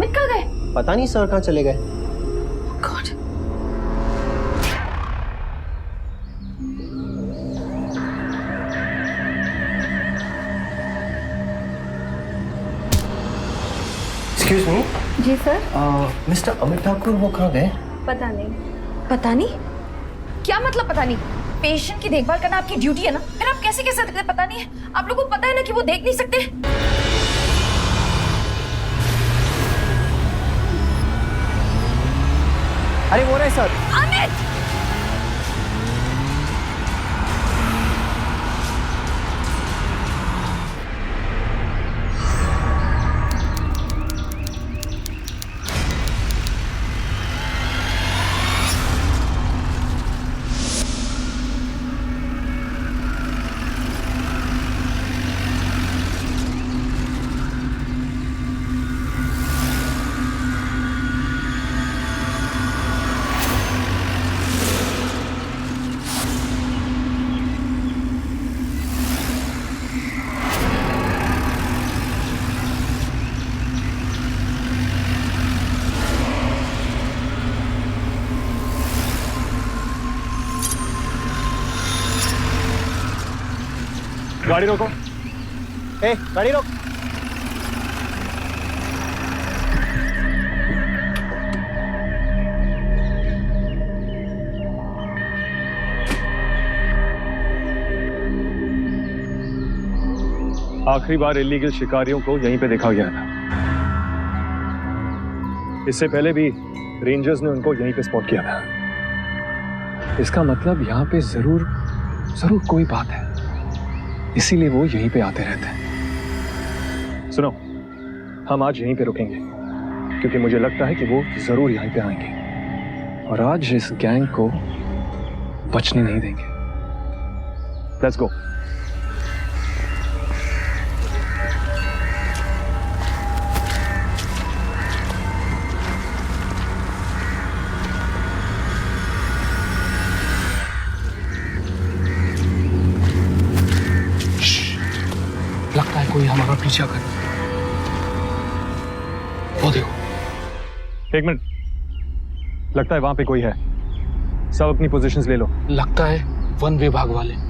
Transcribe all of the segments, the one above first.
निकल गए। पता नहीं सर कहाँ चले गए। गॉड। Excuse me. जी सर। मिस्टर अमित ठाकुर वो कहाँ गए? पता नहीं। पता नहीं? क्या मतलब पता नहीं? पेशेंट की देखभाल करना आपकी ड्यूटी है ना, फिर आप कैसे कह सकते हैं पता नहीं है? आप लोगों को पता है ना कि वो देख नहीं सकते। अरे वो रहे सर। अमित! गाड़ी रोको। ए, गाड़ी रोक। आखिरी बार इलीगल शिकारियों को यहीं पे देखा गया था। इससे पहले भी रेंजर्स ने उनको यहीं पे स्पॉट किया था। इसका मतलब यहाँ पे जरूर कोई बात है, इसीलिए वो यहीं पे आते रहते हैं। सुनो, हम आज यहीं पे रुकेंगे क्योंकि मुझे लगता है कि वो जरूर यहीं पे आएंगे और आज इस गैंग को बचने नहीं देंगे। Let's go. लगता है कोई हमारा पीछा कर। वो देखो। एक मिनट, लगता है वहां पे कोई है। सब अपनी पोजीशंस ले लो। लगता है वन विभाग वाले।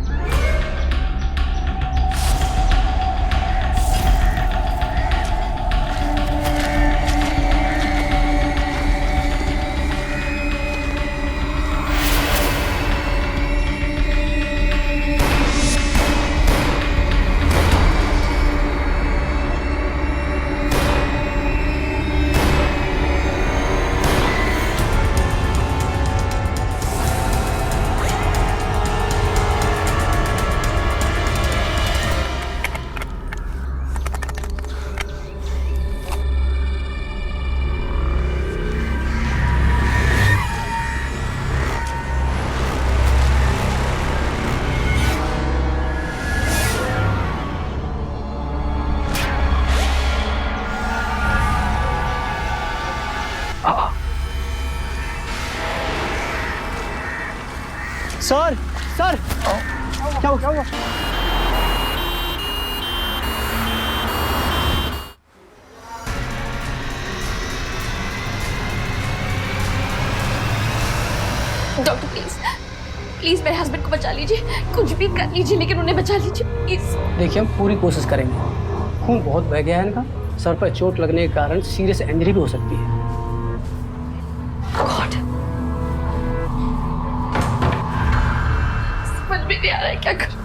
सर, सर, क्या हुआ? डॉक्टर प्लीज मेरे हस्बैंड को बचा लीजिए। कुछ भी कर लीजिए लेकिन उन्हें बचा लीजिए प्लीज। देखिए, हम पूरी कोशिश करेंगे। खून बहुत बह गया है इनका, सर पर चोट लगने के कारण सीरियस इंजरी भी हो सकती है। गॉड, समझ में नहीं आ रहा है क्या करूं।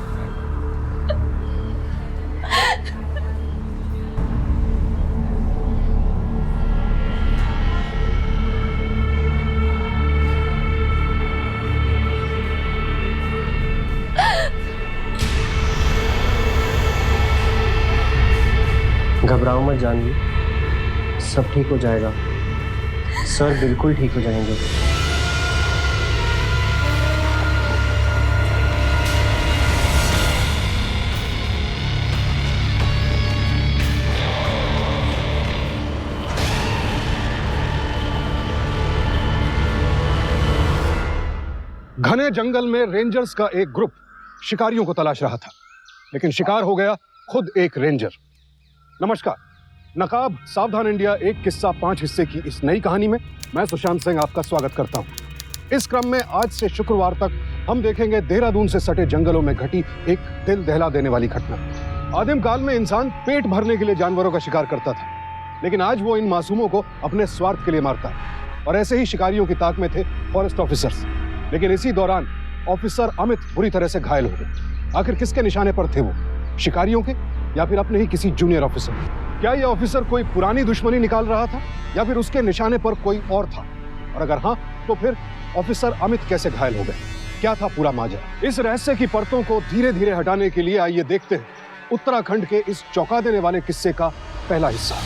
घबराओ मत जानवी, सब ठीक हो जाएगा। सर बिल्कुल ठीक हो जाएंगे। घने जंगल में रेंजर्स का एक ग्रुप शिकारियों को तलाश रहा था, लेकिन शिकार हो गया खुद एक रेंजर। नमस्कार, नकाब सावधान इंडिया एक किस्सा 5 हिस्से की इस नई कहानी में मैं सुशांत सिंह आपका स्वागत करता हूं। इस क्रम में आज से शुक्रवार तक हम देखेंगे देहरादून से सटे जंगलों में घटी एक दिल दहला देने वाली घटना। आदिम काल में इंसान पेट भरने के लिए जानवरों का शिकार करता था, लेकिन आज वो इन मासूमों को अपने स्वार्थ के लिए मारता है। और ऐसे ही शिकारियों की ताक में थे फॉरेस्ट ऑफिसर्स। लेकिन इसी दौरान ऑफिसर अमित बुरी तरह से घायल हो गए। आखिर किसके निशाने पर थे वो, शिकारियों के या फिर अपने ही किसी जूनियर ऑफिसर? क्या यह ऑफिसर कोई पुरानी दुश्मनी निकाल रहा था या फिर उसके निशाने पर कोई और था? और अगर हाँ, तो फिर ऑफिसर अमित कैसे घायल हो गए? क्या था पूरा माजरा? इस रहस्य की परतों को धीरे धीरे हटाने के लिए आइए देखते हैं उत्तराखंड के इस चौंका देने वाले किस्से का पहला हिस्सा।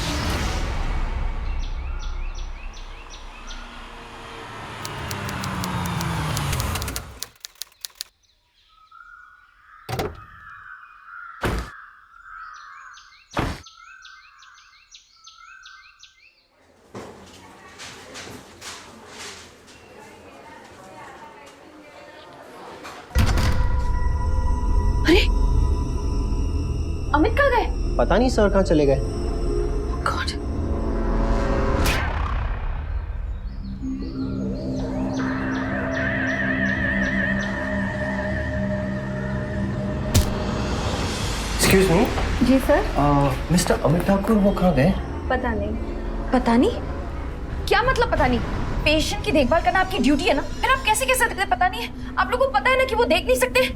अरे अमित कहाँ गए? पता नहीं सर कहाँ चले गए। गॉड। एक्सक्यूज मी, जी सर। मिस्टर अमित ठाकुर वो कहाँ गए? पता नहीं। पता नहीं? क्या मतलब पता नहीं? पेशेंट की देखभाल करना आपकी ड्यूटी है ना, फिर आप कैसे कह सकते हैं पता नहीं है? आप लोगों को पता है ना कि वो देख नहीं सकते।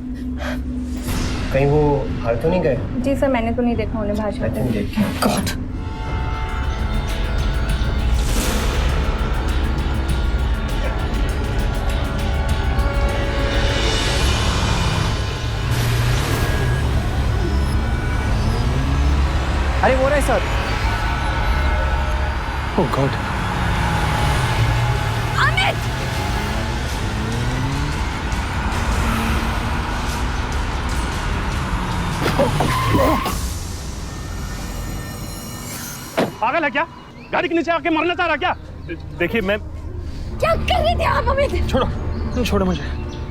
कहीं वो बाहर तो नहीं गए? जी सर, मैंने तो नहीं देखा उन्हें बाहर जाते। गॉड। अरे वो रहे सर। ओह गॉड। अमित! पागल है क्या? गाड़ी के नीचे आके मरना चाह रहा क्या? देखिए मैं क्या कर रहे थे आप अमित? छोड़ो छोड़ो मुझे।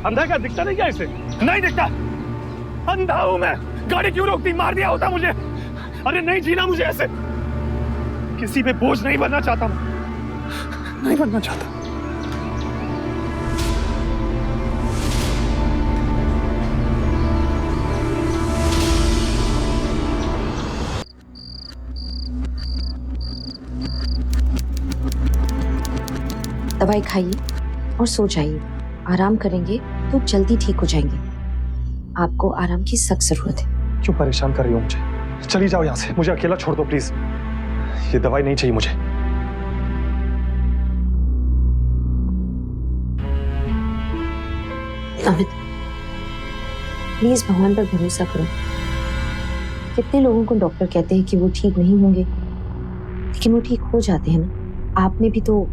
अंधा क्या दिखता नहीं क्या इसे? नहीं दिखता, अंधा हूं मैं। गाड़ी क्यों रोकती? मार दिया होता मुझे। अरे नहीं जीना मुझे ऐसे। किसी पे बोझ नहीं बनना चाहता मैं, नहीं बनना चाहता। दवाई खाइए और सो जाइए। आराम करेंगे तो जल्दी ठीक हो जाएंगे। आपको आराम की सख्त जरूरत है। क्यों परेशान कर रही हो मुझे? चली जाओ यहाँ से, मुझे अकेला छोड़ दो प्लीज। ये दवाई नहीं चाहिए मुझे। अमित, प्लीज भगवान पर भरोसा करो। कितने लोगों को डॉक्टर कहते हैं कि वो ठीक नहीं होंगे, लेकिन वो ठीक हो जाते हैं ना। आपने भी तो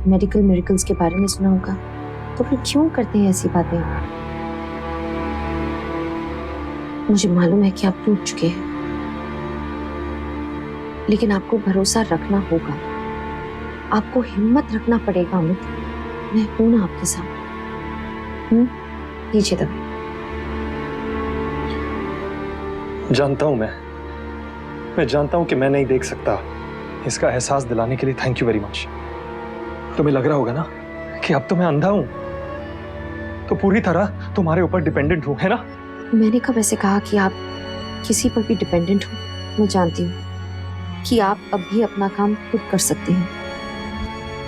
मेडिकल मिरेकल्स के बारे में सुना होगा, तो फिर क्यों करते हैं ऐसी बातें? मुझे मालूम है कि आप टूट चुके हैं, लेकिन आपको भरोसा rखना होगा। आपको हिम्मत रखना पड़ेगा अमित। मैं हूं ना आपके साथ। लीजिए दवाई। जानता हूं मैं जानता हूं कि मैं नहीं देख सकता। इसका एहसास दिलाने के लिए थैंक यू वेरी मच। तुम्हें लग रहा होगा ना कि अब तो मैं अंधा हूं, तो पूरी तरह तुम्हारे ऊपर डिपेंडेंट हूं, है ना? मैंने कब ऐसे कहा कि आप किसी पर भी डिपेंडेंट हो? मैं जानती हूँ कि आप अब भी अपना काम खुद कर सकते हैं,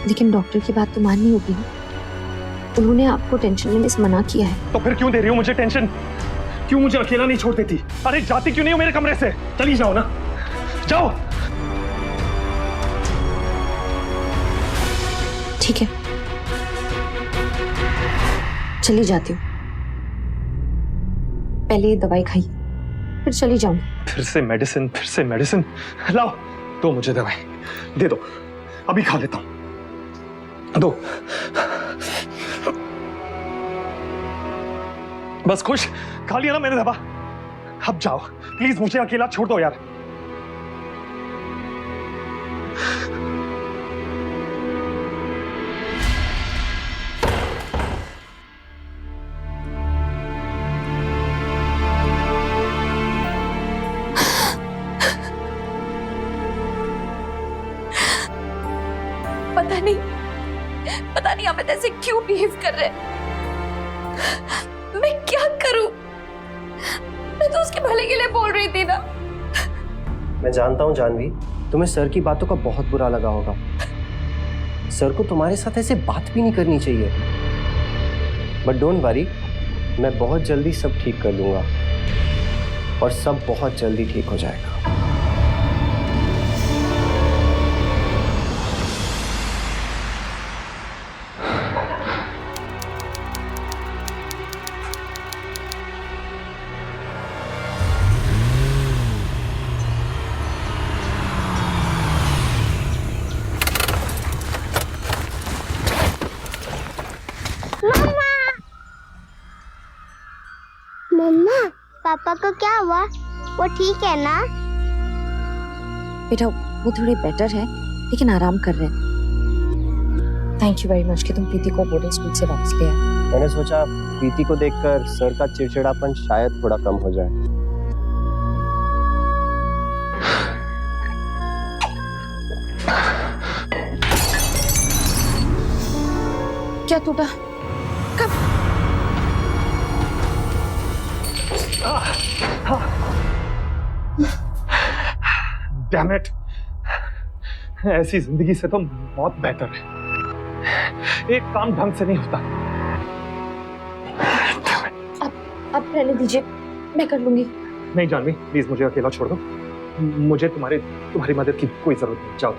लेकिन डॉक्टर की बात तो माननी होगी ना। उन्होंने आपको टेंशन लेने से मना किया है। तो फिर क्यों दे रही हो मुझे टेंशन? क्यों मुझे अकेला नहीं छोड़ देती? अरे जाती क्यों नहीं हो मेरे कमरे से? चली जाओ ना, जाओ। ठीक है, चली जाती हूँ। पहले ये दवाई खाइए, फिर चली जाऊंगी। फिर से मेडिसिन। लाओ, दो मुझे दवाई, दे दो। अभी खा लेता हूं, दो। बस खुश, खा लिया ना मैंने दवा। अब जाओ प्लीज, मुझे अकेला छोड़ दो यार। पता नहीं अमित ऐसे क्यों बिहेव कर रहे हैं। मैं क्या करूं? मैं तो उसके भले के लिए बोल रही थी ना। मैं जानता हूँ जानवी, तुम्हें सर की बातों का बहुत बुरा लगा होगा। सर को तुम्हारे साथ ऐसे बात भी नहीं करनी चाहिए। बट डोंट वरी, मैं बहुत जल्दी सब ठीक कर लूंगा और सब बहुत जल्दी ठीक हो जाएगा। मम्मा, पापा को क्या हुआ? वो ठीक है ना? बेटा वो थोड़े बेटर है लेकिन आराम कर रहे हैं। थैंक यू वेरी मच कि तुम प्रीति को बोर्डिंग स्कूल से वापस ले आए। मैंने सोचा प्रीति को देखकर सर का चिड़चिड़ापन शायद थोड़ा कम हो जाए। क्या टूटा? कब? Damn it! ऐसी जिंदगी से तो मौत बेहतर है। एक काम ढंग से नहीं होता। अब रहने दीजिए, मैं कर लूंगी। नहीं जानवी, प्लीज मुझे अकेला छोड़ दो। मुझे तुम्हारी मदद की कोई जरूरत नहीं। जाओ।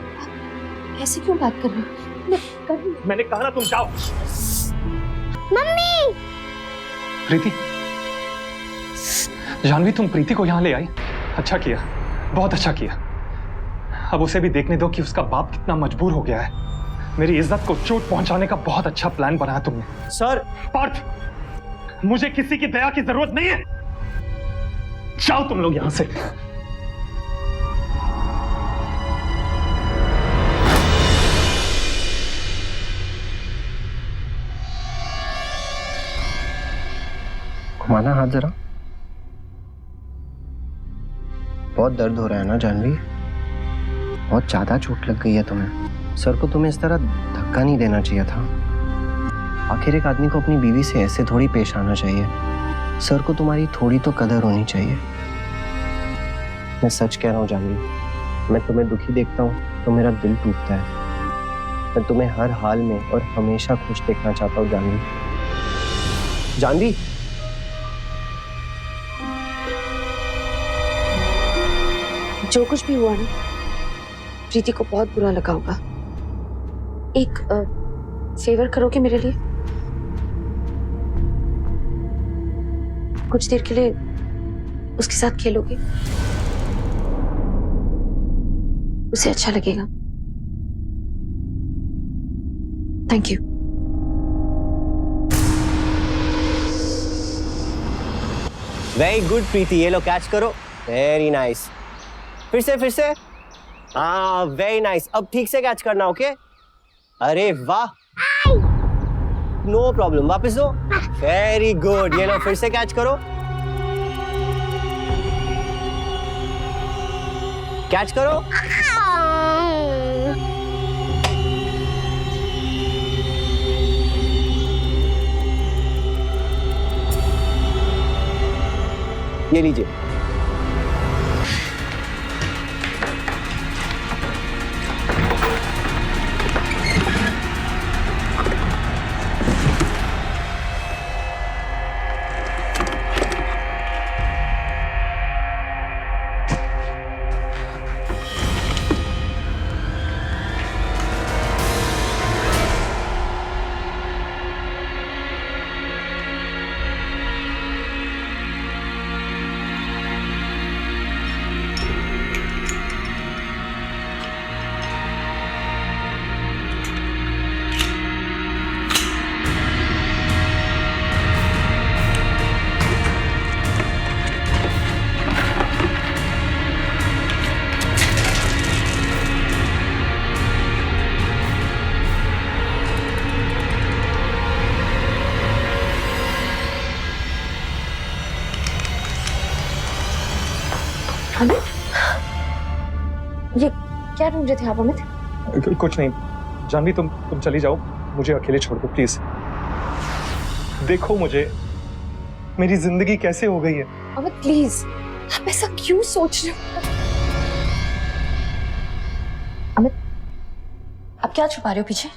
ऐसे क्यों बात कर रहे हो? मैं कर लूंगी। मैंने कहा ना, तुम जाओ। मम्मी! प्रीति, जानवी तुम प्रीति को यहाँ ले आई, अच्छा किया, बहुत अच्छा किया। अब उसे भी देखने दो कि उसका बाप कितना मजबूर हो गया है। मेरी इज्जत को चोट पहुंचाने का बहुत अच्छा प्लान बनाया तुमने। सर पार्थ, मुझे किसी की दया की जरूरत नहीं है। जाओ तुम लोग यहां से। घुमाना हाथ जरा। बहुत दर्द हो रहा है ना जानवी? बहुत ज्यादा चोट लग गई है तुम्हें। सर को तुम्हें इस तरह धक्का नहीं देना चाहिए था। आखिर एक आदमी को अपनी बीवी से ऐसे थोड़ी पेश आना चाहिए। सर को तुम्हारी थोड़ी तो कदर होनी चाहिए। मैं सच कह रहा हूँ जानवी, मैं तुम्हें दुखी देखता हूँ तो मेरा दिल टूटता है। मैं तुम्हें हर हाल में और हमेशा खुश देखना चाहता हूँ जानवी। जानवी, जो कुछ भी हुआ ना, प्रीति को बहुत बुरा लगा होगा। एक फेवर करोगे मेरे लिए? कुछ देर के लिए उसके साथ खेलोगे? उसे अच्छा लगेगा। Thank you. वेरी गुड प्रीति, ये लो कैच करो। Very nice. फिर से। हाँ वेरी नाइस। अब ठीक से कैच करना, ओके? अरे वाह, नो प्रॉब्लम। वापस दो। Very good. ये लो फिर से कैच करो। कैच करो। ये लीजिए। अमित, ये क्या ढूंढ रहे थे आप अमित? कुछ नहीं, जानवी तुम चली जाओ, मुझे अकेले छोड़ दो प्लीज। देखो मुझे, मेरी जिंदगी कैसे हो गई है। अमित प्लीज, आप ऐसा क्यों सोच रहे हो? अमित, आप क्या छुपा रहे हो पीछे?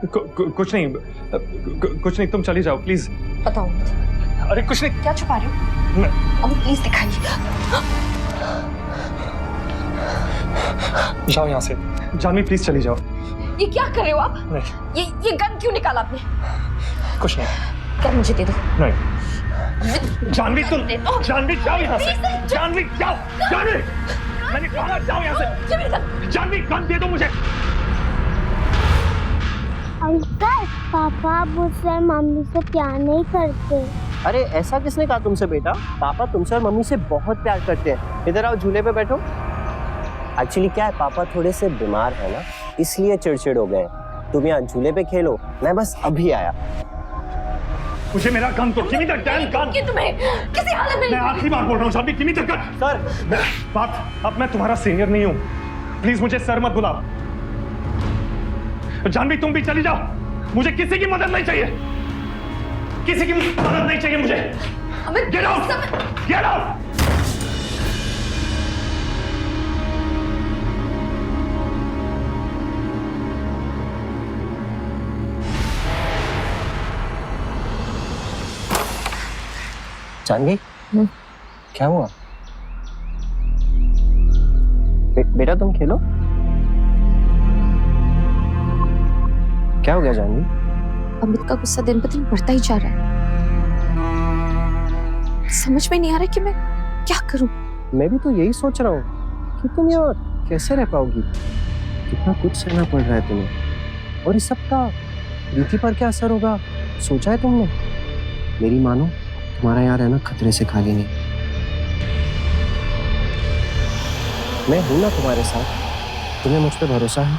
कुछ नहीं, तुम चली जाओ प्लीज। बताओ अमित, अरे कुछ नहीं। क्या छुपा रहे हो? अमित प्लीज दिखाइए। जाओ यहाँ से, जानवी प्लीज चली जाओ। ये क्या कर रहे हो आप? नहीं, ये गन क्यों निकाला आपने? कुछ नहीं। क्या मुझे दे दो? नहीं, जानवी जानवी जाओ यहाँ से, जानवी जाओ, जानवी, मैंने कहा जाओ यहाँ से, जानवी गन दे दो मुझे। अंकल, पापा मुझसे मम्मी से प्यार नहीं करते। अरे ऐसा किसने कहा तुमसे बेटा? पापा तुमसे और मम्मी से बहुत प्यार करते हैं। इधर आओ, झूले पे बैठो। एक्चुअली क्या है, पापा थोड़े से बीमार है ना, इसलिए चिड़चिड़ हो गए। तुम यहाँ झूले पे खेलो, मैं बस अभी आया। मुझे मेरा गन दो, give me the dam gun. कि तुम्हें किसी हालत में मैं आखिरी बार बोल रहा हूँ Jahnavi, give me the gun. Sir बात, अब मैं तुम्हारा सीनियर नहीं हूँ, प्लीज मुझे सर मत बुलाओ। जानवी तुम भी चली जाओ, मुझे किसी की मदद नहीं चाहिए, किसी की मदद नहीं चाहिए मुझे। Amit get out, get out. Jahnavi, क्या हुआ? बेटा तुम खेलो। क्या हो गया जानवी? अमित का गुस्सा दिन ब दिन बढ़ता ही जा रहा है। समझ में नहीं आ रहा कि मैं क्या करूं। मैं भी तो यही सोच रहा हूँ कि तुम यहाँ कैसे रह पाओगी। कितना कुछ सहना पड़ रहा है तुम्हें, और इस सब का प्रीति पर क्या असर होगा, सोचा है तुमने? मेरी मानो, तुम्हारा यहाँ रहना खतरे से खाली नहीं। मैं हूं ना तुम्हारे साथ, तुम्हें मुझ पे भरोसा है?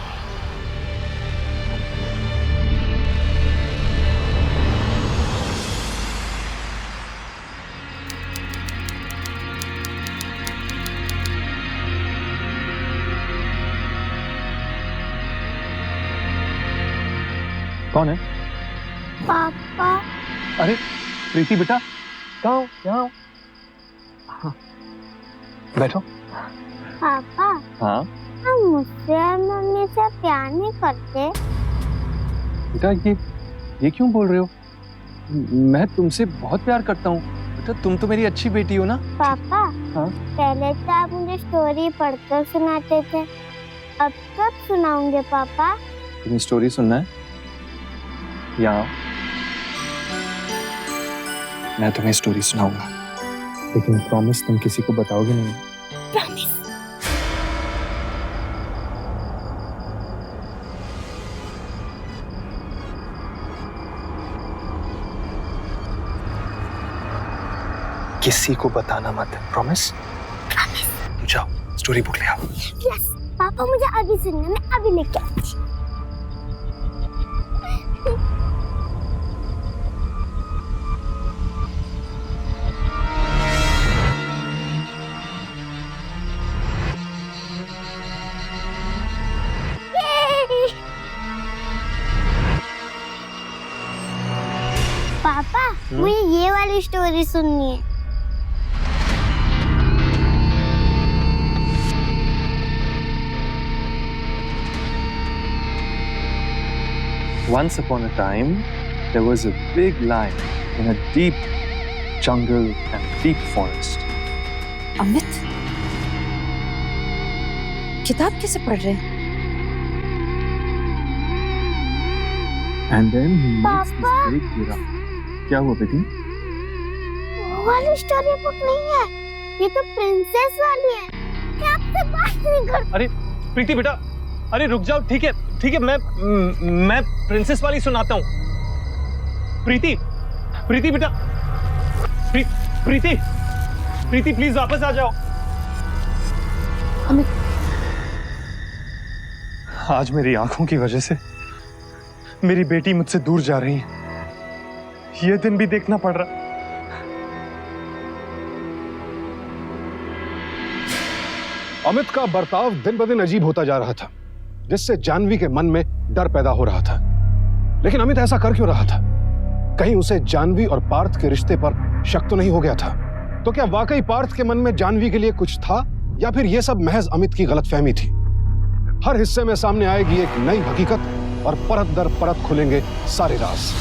कौन है? पापा, अरे प्रीति बेटा, कहाँ हो? यहाँ हो। हाँ, बैठो। पापा, हाँ हम मुझसे और मम्मी से प्यार नहीं करते। बेटा, ये क्यों बोल रहे हो? मैं तुमसे बहुत प्यार करता हूँ बेटा, तुम तो मेरी अच्छी बेटी हो ना। पापा, हाँ? पहले तो आप मुझे स्टोरी पढ़कर सुनाते थे, अब कब सुनाओगे पापा? तुम्हें स्टोरी सुनना है? यहाँ मैं तुम्हें स्टोरी सुनाऊंगा, लेकिन प्रॉमिस तुम किसी को बताओगे नहीं। प्रॉमिस। किसी को बताना मत, प्रॉमिस? प्रॉमिस। जाओ स्टोरी बुक ले आओ। यस पापा, मुझे अभी सुनना, मैं अभी लेके आऊंगी। पापा, मुझे ये वाली स्टोरी सुननी है। Once upon a time, there was a big lion in a deep jungle and deep forest. Amit, किताब कैसे पढ़ रहे हैं? And then he meets this Papa. big giraffe. क्या हुआ बेटी? वो वाली स्टोरी बुक नहीं है, ये तो प्रिंसेस वाली है। मैं आपसे बात नहीं कर। अरे प्रीति बेटा, अरे रुक जाओ। ठीक है मैं प्रिंसेस वाली सुनाता हूँ। प्रीति बेटा, प्रीति प्लीज वापस आ जाओ। अमित, आज मेरी आंखों की वजह से मेरी बेटी मुझसे दूर जा रही है, ये दिन भी देखना पड़ रहा। अमित का बर्ताव दिन ब दिन अजीब होता जा रहा था, जिससे जानवी के मन में डर पैदा हो रहा था। लेकिन अमित ऐसा कर क्यों रहा था? कहीं उसे जानवी और पार्थ के रिश्ते पर शक तो नहीं हो गया था? तो क्या वाकई पार्थ के मन में जानवी के लिए कुछ था, या फिर यह सब महज अमित की गलतफहमी थी? हर हिस्से में सामने आएगी एक नई हकीकत और परत दर परत खुलेंगे सारे राज।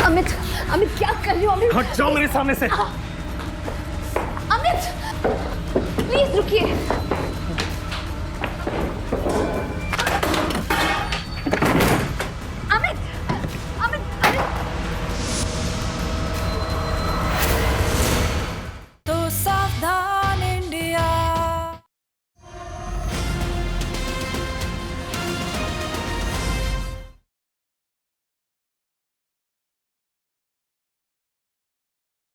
अमित, अमित क्या कर रहे हो अमित? हट जाओ मेरे सामने से। अमित, प्लीज रुकिए।